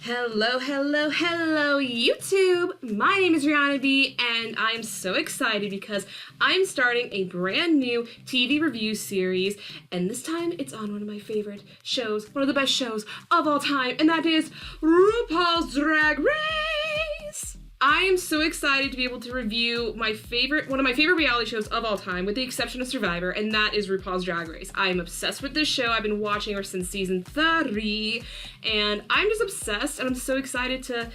Hello, hello, hello, YouTube! My name is rhianaB, and I'm so excited because I'm starting a brand new TV review series, and this time it's on one of my favorite shows, one of the best shows of all time, and that is RuPaul's Drag Race! I am so excited to be able to review one of my favorite reality shows of all time, with the exception of Survivor, and that is RuPaul's Drag Race. I am obsessed with this show. I've been watching her since season 3, and I'm just obsessed, and I'm so excited to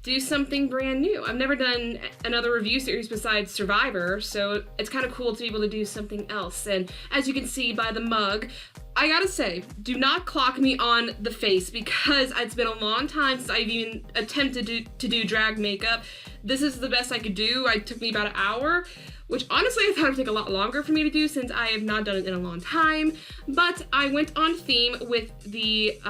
do something brand new. I've never done another review series besides Survivor, so it's kind of cool to be able to do something else. And as you can see by the mug, I gotta say, do not clock me on the face because it's been a long time since I've even attempted to do drag makeup. This is the best I could do. It took me about an hour, which honestly I thought it would take a lot longer for me to do since I have not done it in a long time. But I went on theme with the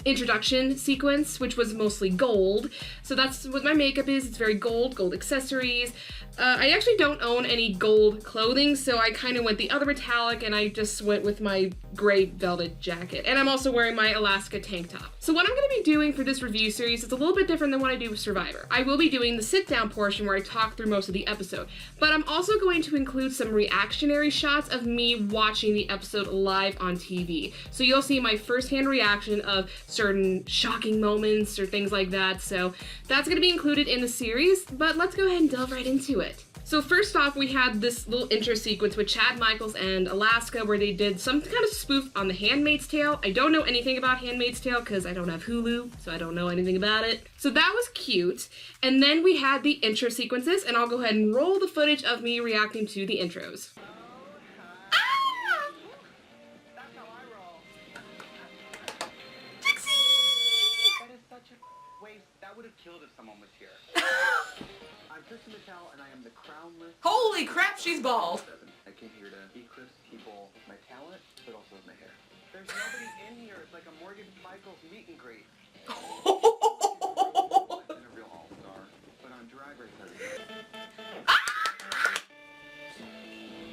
introduction sequence, which was mostly gold. So that's what my makeup is. It's very gold accessories. I actually don't own any gold clothing, so I kind of went the other metallic, and I just went with my gray velvet jacket. And I'm also wearing my Alaska tank top. So what I'm going to be doing for this review series is a little bit different than what I do with Survivor. I will be doing the sit-down portion where I talk through most of the episode, but I'm also going to include some reactionary shots of me watching the episode live on TV. So you'll see my first-hand reaction of certain shocking moments or things like that. So that's going to be included in the series, but let's go ahead and delve right into it. So first off, we had this little intro sequence with Chad Michaels and Alaska where they did some kind of spoof on The Handmaid's Tale. I don't know anything about Handmaid's Tale because I don't have Hulu, so I don't know anything about it. So that was cute. And then we had the intro sequences, and I'll go ahead and roll the footage of me reacting to the intros. That would have killed if someone was here. I'm Kristen Mattel, and I am the crownless. Holy crap, she's bald. I came here to eclipse people with my talent, but also with my hair. There's nobody in here. It's like a Morgan Michaels meet and greet. I'm a real all-star, but on Drag Race.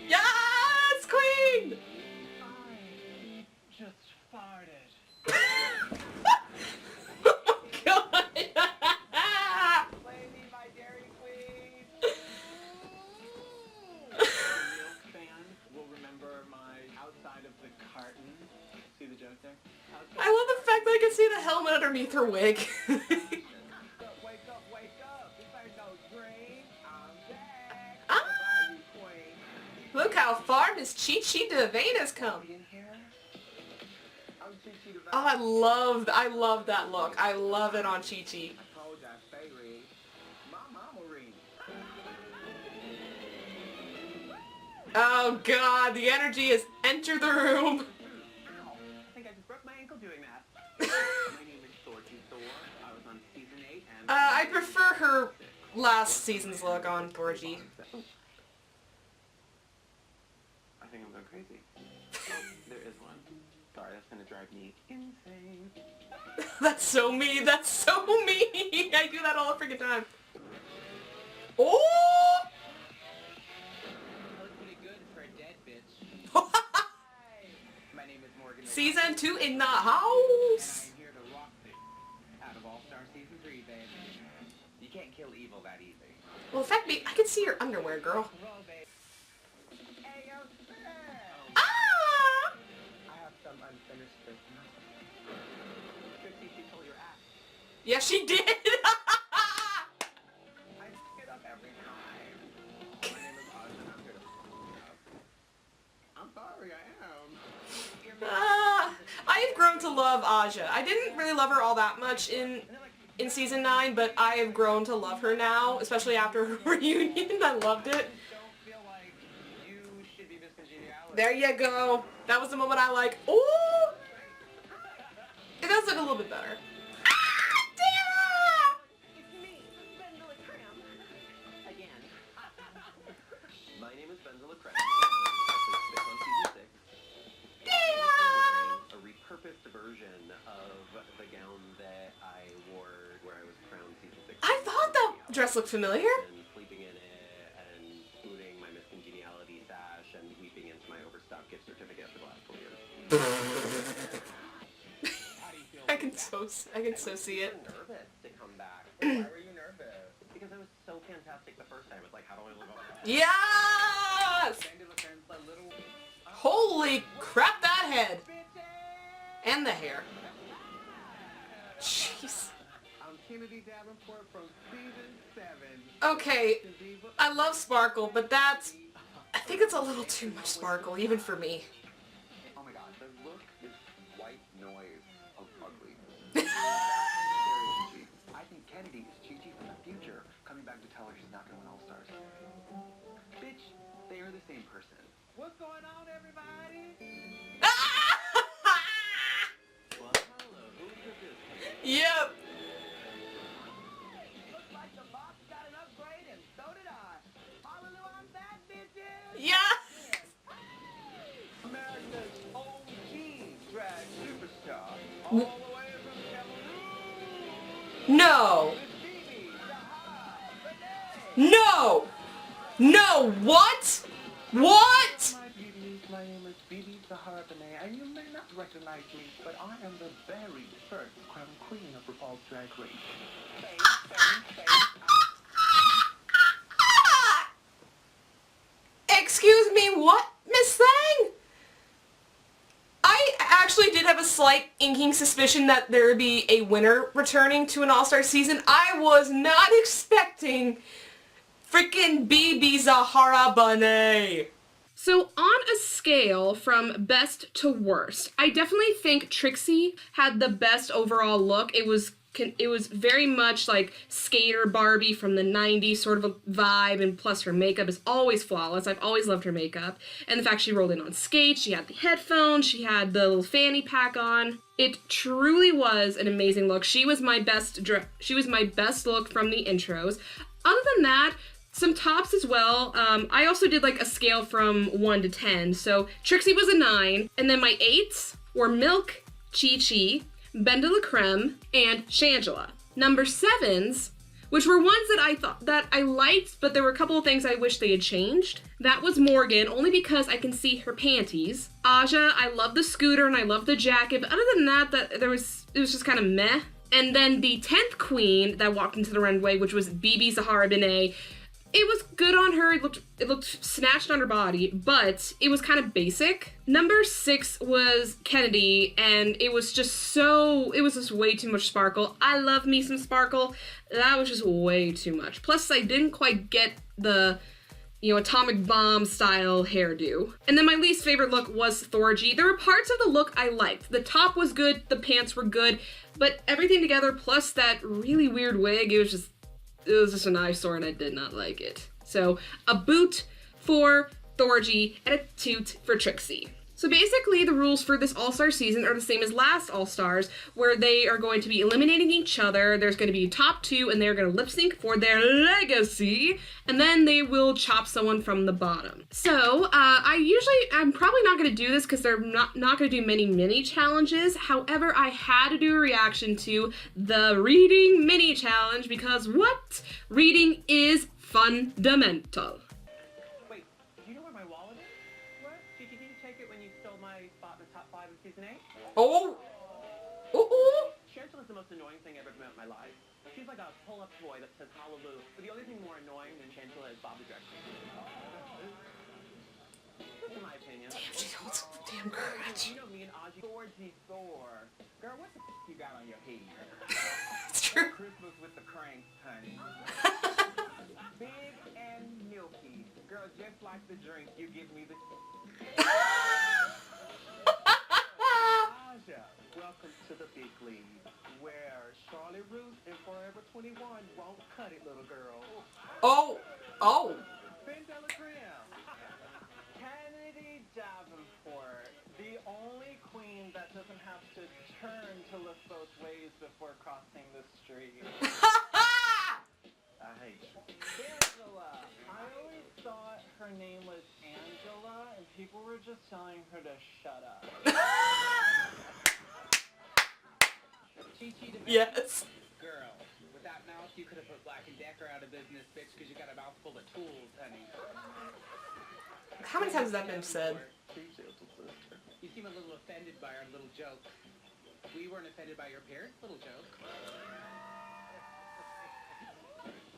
Yes, queen! I just farted. See the joke there? I love the fact that I can see the helmet underneath her wig. Wake up, wake up. This ain't no dream. I'm back. Ah! Look how far Miss Chi-Chi DeVayne's come. Oh, I love that look. I love it on Chi-Chi. Oh god, the energy has entered the room. I prefer her last season's look on Borgie. I think I'm going crazy. There is one. Sorry, that's gonna drive me insane. That's so me. That's so me. I do that all the freaking time. Oh! I look pretty good for a dead bitch. My name is Morgan. Season 2 in the house. I'm here to rock this. Out of All-Star Season 3, baby. You can't kill evil that easy. Well, in fact, I can see your underwear, girl. Ah! I have some unfinished business. Trixie, she told your ass. Yeah, she did. I pick it up every time. My name is Aja, and I'm here to fuck you up. I'm sorry, I am. I have grown to love Aja. I didn't really love her all that much in season 9, but I have grown to love her now, especially after her reunion. I loved it. There you go. That was the moment I like. Ooh! It does look a little bit better. My name is Benzilla Crest. A repurposed version of the gown that I wore where I was crowned season 6. I thought that dress looked familiar. And sleeping in it and booting my Miss Congeniality sash and weeping into my overstocked gift certificate for the last 4 years. I can so I can so see it. I was nervous to come back. Why were you nervous? Because it was so fantastic the first time. It's like, how do I live up to that? Yes! Holy crap, that head! And the hair. Jeez. I'm Kennedy Davenport from season 7. Okay, I love sparkle, but that's... I think it's a little too much sparkle, even for me. Oh my god, the look is white noise of ugly. I think Kennedy is Chi-Chi from the future, coming back to tell her she's not going to win All-Stars. Bitch, they are the same person. What's going on, everybody? Well, hello, who's this? Yep. Looks like the box got an upgrade, and so did I. Hallelujah, I'm back, bitches! Yeah. America's OG drag superstar, all the way from Cameroon. No. Miss Phoebe, Zahara, No. No. What? What? my beauties, my name is Phoebe Zahara, and you may not recognize me, but I am the very first crown queen of RuPaul's Drag Race. Excuse me, what, Miss Thang? I actually did have a slight inking suspicion that there would be a winner returning to an All-Star season. I was not expecting freaking BB Zahara Benet. So on a scale from best to worst, I definitely think Trixie had the best overall look. It was very much like skater Barbie from the 90s sort of a vibe, and plus her makeup is always flawless. I've always loved her makeup. And the fact she rolled in on skates, she had the headphones, she had the little fanny pack on. It truly was an amazing look. She was my best look from the intros. Other than that, some tops as well. I also did like a scale from 1 to 10. So Trixie was a 9, and then my 8s were Milk, Chi-Chi, Ben de la Creme, and Shangela. Number 7s, which were ones that I thought that I liked, but there were a couple of things I wish they had changed. That was Morgan, only because I can see her panties. Aja, I love the scooter and I love the jacket, but other than that, it was just kind of meh. And then the 10th queen that walked into the runway, which was BB Zahara Benet. It was good on her, it looked snatched on her body, but it was kind of basic. Number 6 was Kennedy, and it was just way too much sparkle. I love me some sparkle. That was just way too much. Plus, I didn't quite get the, atomic bomb style hairdo. And then my least favorite look was Thorgy. There were parts of the look I liked. The top was good, the pants were good, but everything together, plus that really weird wig, it was just an eyesore and I did not like it. So a boot for Thorgy and a toot for Trixie. So basically the rules for this All-Star season are the same as last All-Stars, where they are going to be eliminating each other. There's going to be top 2 and they're going to lip sync for their legacy, and then they will chop someone from the bottom. So I'm probably not going to do this because they're not going to do many mini challenges. However, I had to do a reaction to the reading mini challenge because what? Reading is fundamental. Wait, do you know where my wallet is? What? Did you take it when you stole my spot in the top 5 of season 8? Oh! Ooh! Shangela's the most annoying thing I've ever met in my life. She's like a pull-up toy that says hallelujah. But the only thing more annoying than Shangela is Bob the Drag Queen. That's in my opinion. Damn, she holds a damn crutch. You know me and Aji Thorgy Thor. Girl, what the you got on your head? It's true. Christmas with the cranks, honey. Big and milky. Girl, just like the drink, you give me the... Aja, welcome to the big league, where Charlotte Ruth and Forever 21 won't cut it, little girl. Oh! Oh! Ben de la Creme. Kennedy Davenport, the only queen that doesn't have to turn to look both ways before crossing the street. I hate you. Angela. I always thought her name was Angela, and people were just telling her to shut up. Chi-Chi Yes. Girl, with that mouth, you could have put Black & Decker out of business, bitch, because you got a mouth full of tools, honey. How many times has that been said? You seem a little offended by our little joke. We weren't offended by your parents' little joke.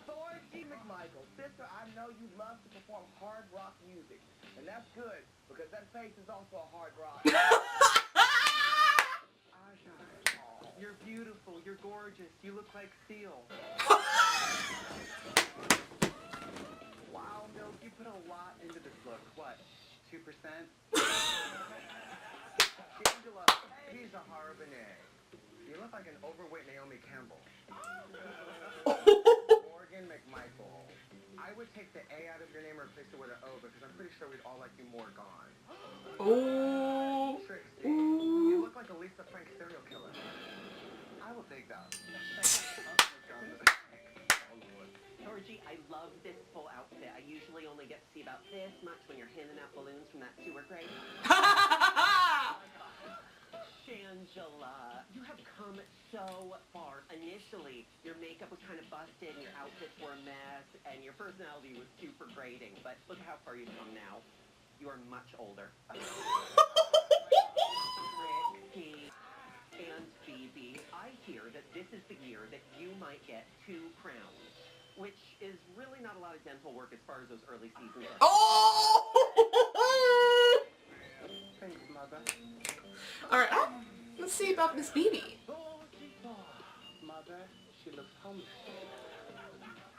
Thorgy McMichael, sister, I know you love to perform hard rock music. And that's good, because that face is also a hard rock. You're beautiful. You're gorgeous. You look like Seal. Wow, Milk, you put a lot into this look. What, 2%? Angela, he's a harbiner. You look like an overweight Naomi Campbell. Morgan McMichael. I would take the A out of your name or replace it with an O because I'm pretty sure we'd all like you more gone. Oh. Trixie, you look like a Lisa Frank serial killer. I will take that. Georgie, I love this full outfit. I usually only get to see about this much when you're handing out balloons from that sewer grate. Shangela, you have come so far. Initially, your makeup was kind of busted, and your outfits were a mess, and your personality was super grating. But look how far you've come now. You are much older. Trixie and Phoebe, I hear that this is the year that you might get 2 crowns, which is really not a lot of dental work as far as those early seasons are. Oh! Thanks, Mother. All right, let's see about Miss Phoebe. Mother, she looks homeless.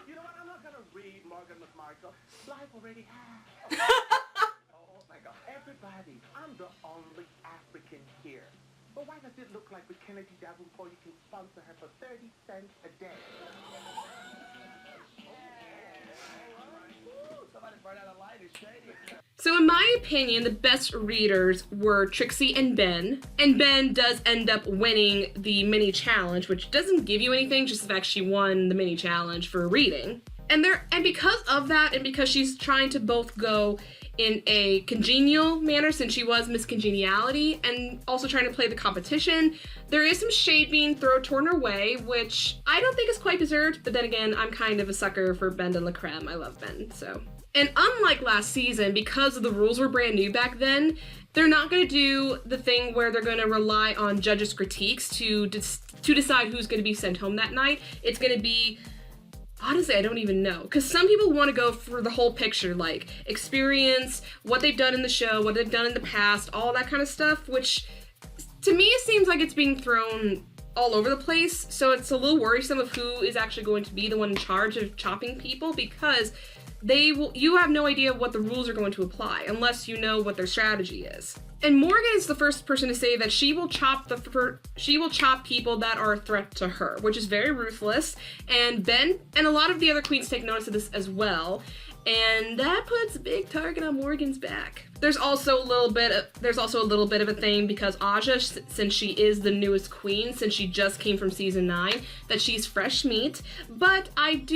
You know what? I'm not going to read Morgan McMichael. Life already has. Oh, my God. Everybody, I'm the only African here. But why does it look like with Kennedy Davenport you can sponsor her for 30 cents a day? Somebody brought out a light, it's shady. So in my opinion, the best readers were Trixie and Ben. And Ben does end up winning the mini challenge, which doesn't give you anything, just the fact she won the mini challenge for reading. And because of that, and because she's trying to both go in a congenial manner since she was Miss Congeniality, and also trying to play the competition, there is some shade being thrown toward her way, which I don't think is quite deserved, but then again, I'm kind of a sucker for Ben de la Creme. I love Ben, so. And unlike last season, because the rules were brand new back then, they're not going to do the thing where they're going to rely on judges' critiques to decide who's going to be sent home that night. It's going to be, honestly, I don't even know. Because some people want to go for the whole picture, like experience, what they've done in the show, what they've done in the past, all that kind of stuff, which to me it seems like it's being thrown all over the place. So it's a little worrisome of who is actually going to be the one in charge of chopping people, because you have no idea what the rules are going to apply unless you know what their strategy is. And Morgan is the first person to say that she will chop people that are a threat to her, which is very ruthless. And Ben and a lot of the other queens take notice of this as well, and that puts a big target on Morgan's back. There's also a little bit of a thing because Aja, since she is the newest queen, since she just came from season 9, that she's fresh meat. But I've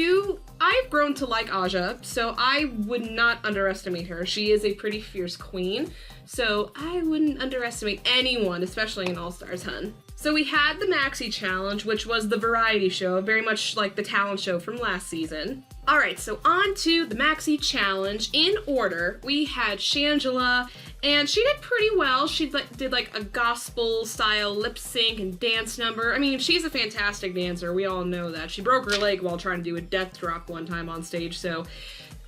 grown to like Aja, so I would not underestimate her. She is a pretty fierce queen, so I wouldn't underestimate anyone, especially in All Stars, hun. So we had the Maxi Challenge, which was the variety show, very much like the talent show from last season. Alright, so on to the Maxi Challenge. In order, we had Shangela, and she did pretty well. She did like a gospel-style lip sync and dance number. I mean, she's a fantastic dancer, we all know that. She broke her leg while trying to do a death drop one time on stage, so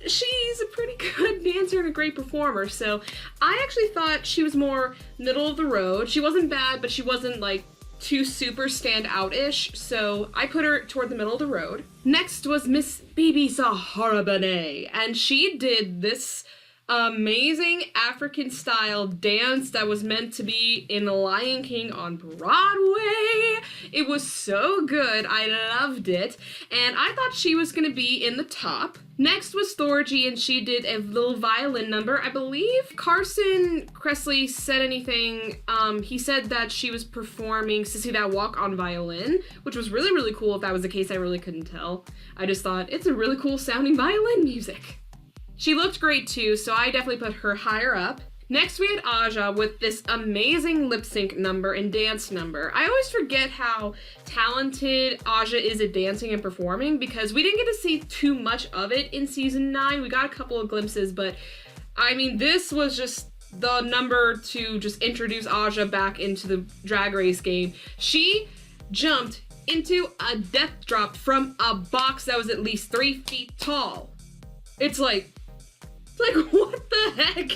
she's a pretty good dancer and a great performer. So I actually thought she was more middle of the road. She wasn't bad, but she wasn't like too super stand out-ish, so I put her toward the middle of the road. Next was Miss Bibi Saharabane, and she did this amazing African-style dance that was meant to be in The Lion King on Broadway. It was so good, I loved it, and I thought she was gonna be in the top. Next was Thorgy, and she did a little violin number. I believe Carson Kressley said anything, he said that she was performing Sissy That Walk on violin, which was really, really cool. If that was the case, I really couldn't tell. I just thought, it's a really cool sounding violin music. She looked great too, so I definitely put her higher up. Next we had Aja with this amazing lip sync number and dance number. I always forget how talented Aja is at dancing and performing because we didn't get to see too much of it in season 9. We got a couple of glimpses, but I mean, this was just the number to just introduce Aja back into the Drag Race game, she jumped into a death drop from a box that was at least 3 feet tall. It's like what the heck?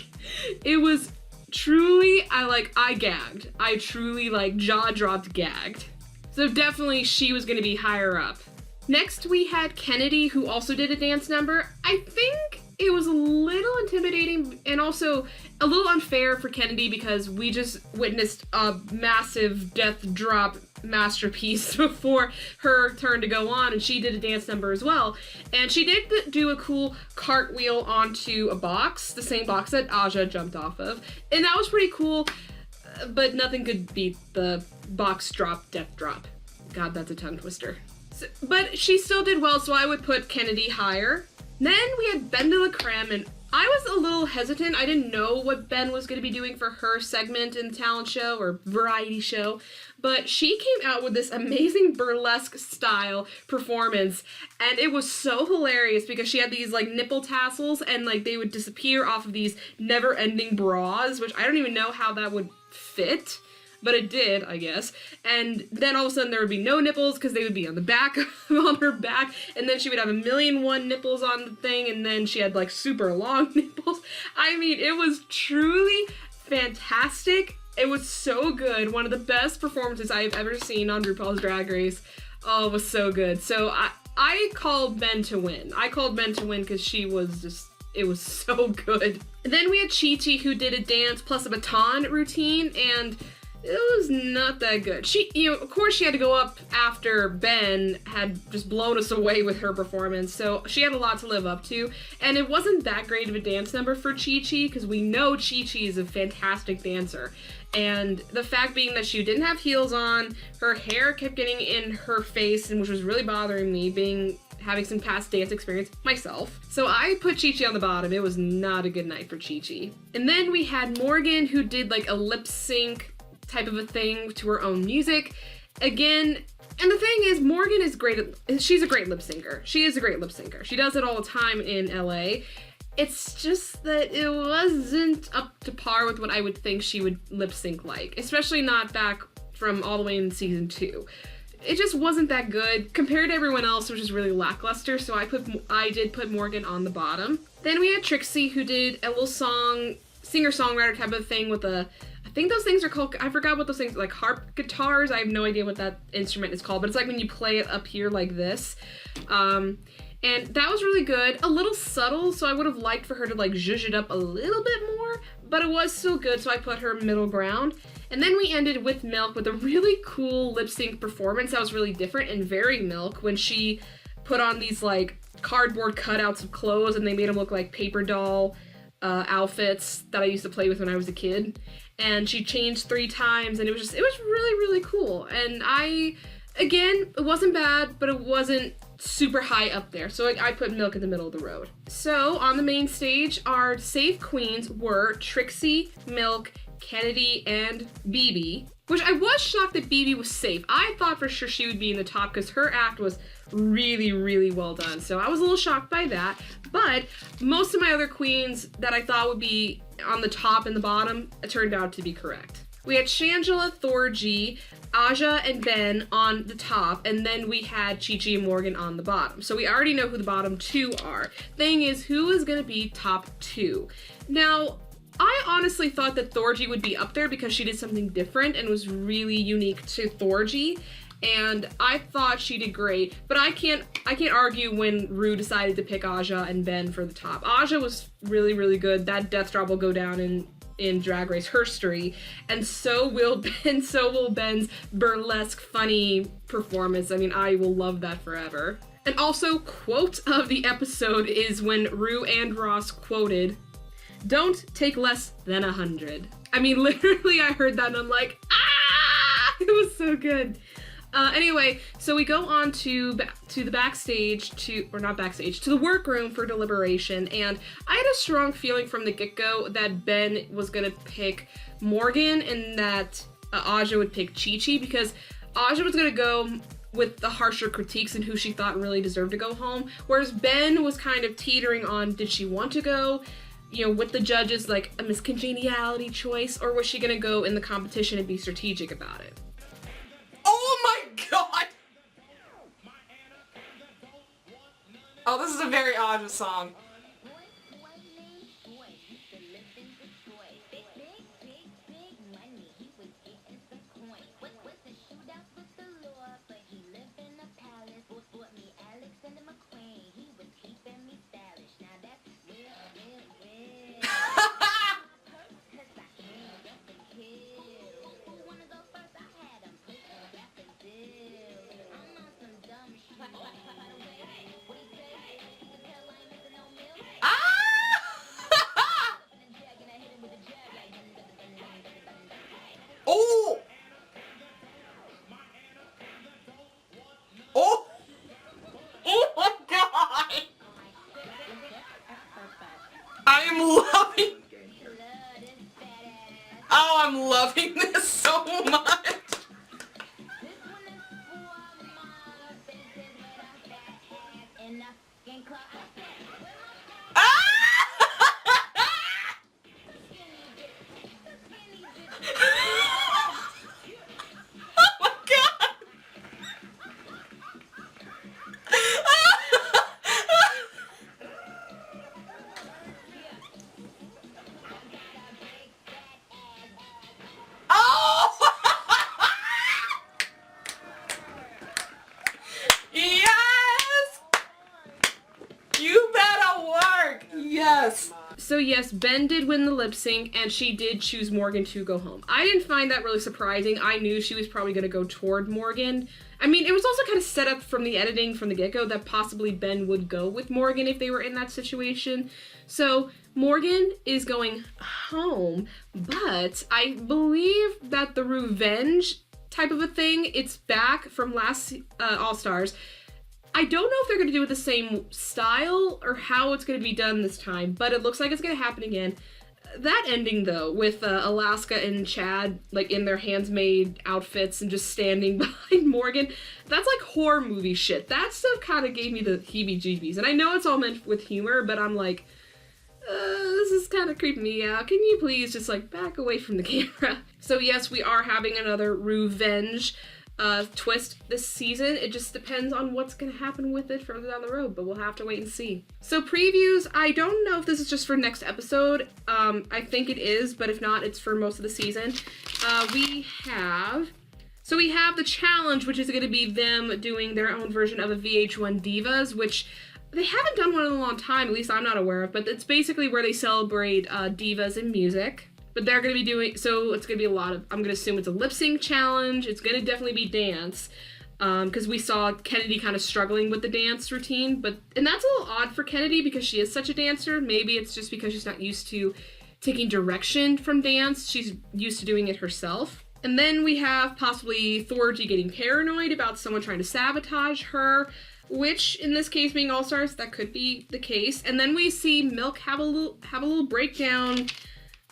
It was truly, I gagged. I truly jaw dropped gagged. So definitely she was gonna be higher up. Next we had Kennedy, who also did a dance number. I think it was a little intimidating and also a little unfair for Kennedy because we just witnessed a massive death drop masterpiece before her turn to go on, and she did a dance number as well. And she did do a cool cartwheel onto a box, the same box that Aja jumped off of, and that was pretty cool, but nothing could beat the box drop death drop. God, that's a tongue twister. So, but she still did well, so I would put Kennedy higher. Then we had Ben de la Creme, and I was a little hesitant. I didn't know what Ben was going to be doing for her segment in the talent show or variety show, but she came out with this amazing burlesque style performance, and it was so hilarious because she had these nipple tassels and they would disappear off of these never-ending bras, which I don't even know how that would fit. But it did, I guess. And then all of a sudden there would be no nipples because they would be on the back, on her back. And then she would have 1,000,001 nipples on the thing. And then she had super long nipples. I mean, it was truly fantastic. It was so good. One of the best performances I've ever seen on RuPaul's Drag Race. Oh, it was so good. So I called Ben to win. I called Ben to win because she was just, it was so good. And then we had Chi Chi, who did a dance plus a baton routine, and it was not that good. She, of course she had to go up after Ben had just blown us away with her performance, so she had a lot to live up to, and it wasn't that great of a dance number for Chi Chi, because we know Chi Chi is a fantastic dancer, and the fact being that she didn't have heels on, her hair kept getting in her face, and which was really bothering me, having some past dance experience myself. So I put Chi Chi on the bottom. It was not a good night for Chi Chi. And then we had Morgan, who did a lip sync type of a thing to her own music. Again, and the thing is, Morgan is great she's a great lip syncer. She is a great lip syncer. She does it all the time in LA. It's just that it wasn't up to par with what I would think she would lip sync like, especially not back from all the way in season 2. It just wasn't that good compared to everyone else, which is really lackluster, so I did put Morgan on the bottom. Then we had Trixie, who did a little singer-songwriter type of thing with I think those things are called, I forgot what those things, harp guitars. I have no idea what that instrument is called, but it's when you play it up here like this. And that was really good. A little subtle, so I would have liked for her to zhuzh it up a little bit more, but it was still good, so I put her middle ground. And then we ended with Milk with a really cool lip sync performance that was really different and very Milk when she put on these cardboard cutouts of clothes and they made them look like paper doll outfits that I used to play with when I was a kid. And she changed 3 times, and it was really, really cool. And again, it wasn't bad, but it wasn't super high up there. So I put Milk in the middle of the road. So on the main stage, our safe queens were Trixie, Milk, Kennedy, and BB, which I was shocked that BB was safe. I thought for sure she would be in the top because her act was really, really well done. So I was a little shocked by that. But most of my other queens that I thought would be on the top and the bottom turned out to be correct. We had Shangela, Thorgy, Aja, and Ben on the top, and then we had Chi Chi and Morgan on the bottom. So we already know who the bottom 2 are. Thing is, who is going to be top 2? Now, I honestly thought that Thorgy would be up there because she did something different and was really unique to Thorgy, and I thought she did great, but I can't argue when Ru decided to pick Aja and Ben for the top. Aja was really, really good. That death drop will go down in Drag Race history, and so will Ben's burlesque, funny performance. I mean, I will love that forever. And also, quote of the episode is when Ru and Ross quoted, "Don't take less than 100. I mean, literally, I heard that and I'm like, ah! It was so good. Anyway, so we go on to the backstage, to the workroom for deliberation, and I had a strong feeling from the get-go that Ben was gonna pick Morgan and that Aja would pick Chi Chi, because Aja was gonna go with the harsher critiques and who she thought really deserved to go home, whereas Ben was kind of teetering on, did she want to go? you know, with the judges, like a miscongeniality choice, or was she gonna go in the competition and be strategic about it? Oh my god! Oh, this is a very odd song. Oh! Oh! Oh my god! I am loving... Oh, I'm loving this so much! Yes! So yes, Ben did win the lip sync, and she did choose Morgan to go home. I didn't find that really surprising. I knew she was probably going to go toward Morgan. I mean, it was also kind of set up from the editing from the get-go that possibly Ben would go with Morgan if they were in that situation. So Morgan is going home, but I believe that the revenge type of a thing, it's back from last All-Stars. I don't know if they're going to do it the same style or how it's going to be done this time, but it looks like it's going to happen again. That ending, though, with Alaska and Chad, like, in their hands-made outfits and just standing behind Morgan, that's like horror movie shit. That stuff kind of gave me the heebie-jeebies. And I know it's all meant with humor, but I'm like, this is kind of creeping me out. Can you please just, like, back away from the camera? So yes, we are having another revenge twist this season. It just depends on what's gonna happen with it further down the road, but we'll have to wait and see. So previews, I don't know if this is just for next episode. I think it is, but if not, it's for most of the season. We have the challenge, which is gonna be them doing their own version of a VH1 Divas, which they haven't done one in a long time, at least I'm not aware of, but it's basically where they celebrate divas in music. But they're going to be doing, so it's going to be a lot of, I'm going to assume it's a lip sync challenge. It's going to definitely be dance. Because we saw Kennedy kind of struggling with the dance routine. And that's a little odd for Kennedy because she is such a dancer. Maybe it's just because she's not used to taking direction from dance. She's used to doing it herself. And then we have possibly Thorgy getting paranoid about someone trying to sabotage her. Which, in this case being All-Stars, that could be the case. And then we see Milk have a little breakdown.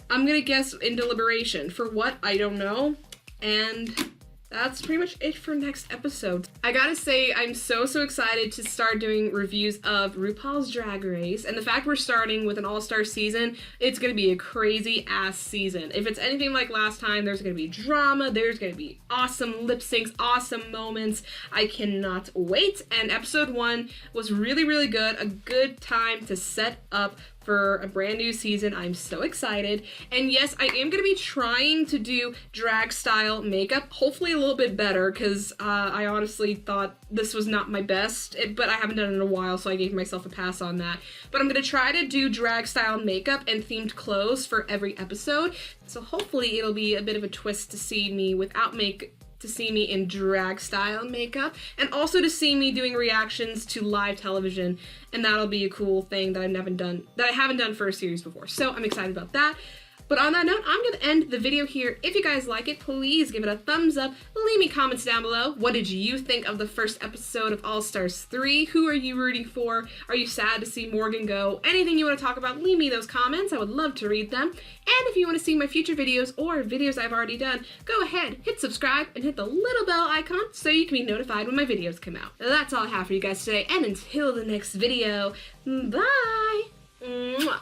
I'm gonna guess in deliberation. For what? I don't know. And that's pretty much it for next episode. I gotta say, I'm so excited to start doing reviews of RuPaul's Drag Race. And the fact we're starting with an all-star season, it's gonna be a crazy-ass season. If it's anything like last time, there's gonna be drama, there's gonna be awesome lip syncs, awesome moments. I cannot wait. And episode 1 was really good. A good time to set up for a brand new season. I'm so excited. And yes, I am going to be trying to do drag style makeup, hopefully a little bit better, because I honestly thought this was not my best, but I haven't done it in a while, so I gave myself a pass on that. But I'm going to try to do drag style makeup and themed clothes for every episode, so hopefully it'll be a bit of a twist to see me without to see me in drag style makeup, and also to see me doing reactions to live television, and that'll be a cool thing that I haven't done for a series before. So I'm excited about that. But on that note, I'm going to end the video here. If you guys like it, please give it a thumbs up. Leave me comments down below. What did you think of the first episode of All Stars 3? Who are you rooting for? Are you sad to see Morgan go? Anything you want to talk about, leave me those comments. I would love to read them. And if you want to see my future videos or videos I've already done, go ahead, hit subscribe, and hit the little bell icon so you can be notified when my videos come out. That's all I have for you guys today, and until the next video, bye! Mwah.